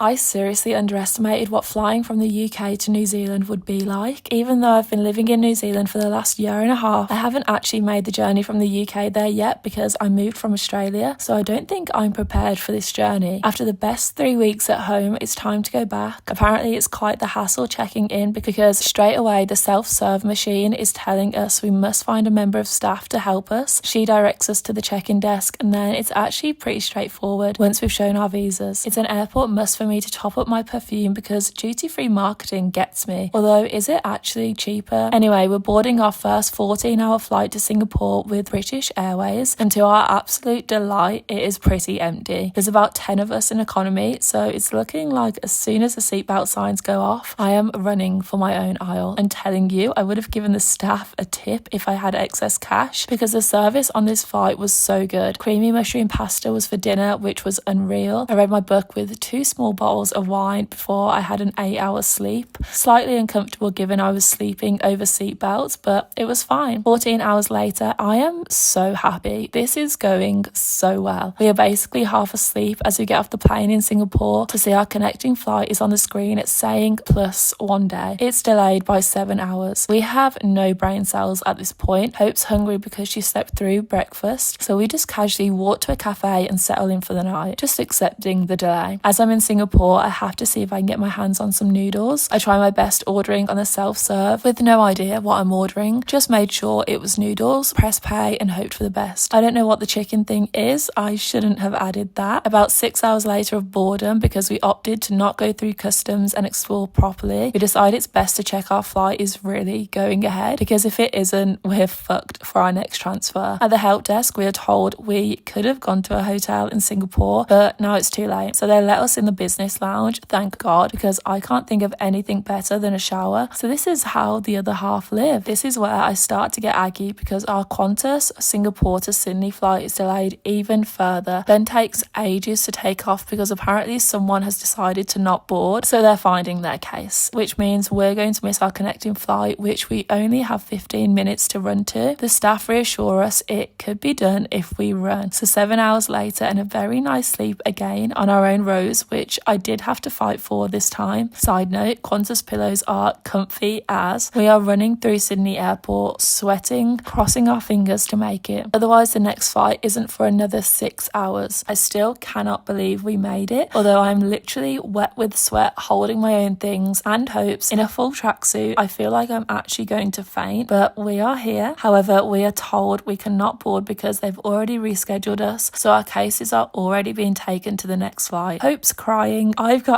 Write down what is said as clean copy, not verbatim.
I seriously underestimated what flying from the UK to New Zealand would be like. Even though I've been living in New Zealand for the last year and a half, I haven't actually made the journey from the UK there yet because I moved from Australia, so I don't think I'm prepared for this journey. After the best 3 weeks at home, it's time to go back. Apparently it's quite the hassle checking in because straight away the self-serve machine is telling us we must find a member of staff to help us. She directs us to the check-in desk and then it's actually pretty straightforward once we've shown our visas. It's an airport must for me to top up my perfume because duty-free marketing gets me. Although, is it actually cheaper? Anyway, we're boarding our first 14-hour flight to Singapore with British Airways, and to our absolute delight, it is pretty empty. There's about 10 of us in economy, so it's looking like as soon as the seatbelt signs go off, I am running for my own aisle. I'm telling you, I would have given the staff a tip if I had excess cash because the service on this flight was so good. Creamy mushroom pasta was for dinner, which was unreal. I read my book with 2 small bottles of wine before I had an 8-hour sleep. Slightly uncomfortable given I was sleeping over seatbelts, but it was fine. 14 hours later, I am so happy. This is going so well. We are basically half asleep as we get off the plane in Singapore to see our connecting flight is on the screen. It's saying +1 day. It's delayed by 7 hours. We have no brain cells at this point. Hope's hungry because she slept through breakfast, so we just casually walk to a cafe and settle in for the night, just accepting the delay. As I'm in Singapore, I have to see if I can get my hands on some noodles. I try my best ordering on the self-serve with no idea what I'm ordering. Just made sure it was noodles, press pay and hoped for the best. I don't know what the chicken thing is. I shouldn't have added that. About 6 hours later of boredom because we opted to not go through customs and explore properly, we decide it's best to check our flight is really going ahead because if it isn't, we're fucked for our next transfer. At the help desk, we are told we could have gone to a hotel in Singapore, but now it's too late. So they let us in the business lounge, thank God, because I can't think of anything better than a shower. So this is how the other half live. This is where I start to get aggy because our Qantas Singapore to Sydney flight is delayed even further, then takes ages to take off because apparently someone has decided to not board, so they're finding their case, which means we're going to miss our connecting flight, which we only have 15 minutes to run to. The staff reassure us it could be done if we run. So 7 hours later and a very nice sleep again on our own rows, which I did have to fight for this time. Side note, Qantas pillows are comfy as. We are running through Sydney Airport, sweating, crossing our fingers to make it. Otherwise, the next flight isn't for another 6 hours. I still cannot believe we made it, although I'm literally wet with sweat, holding my own things and hopes in a full tracksuit. I feel like I'm actually going to faint, but we are here. However, we are told we cannot board because they've already rescheduled us, so our cases are already being taken to the next flight. Hope's crying. I've got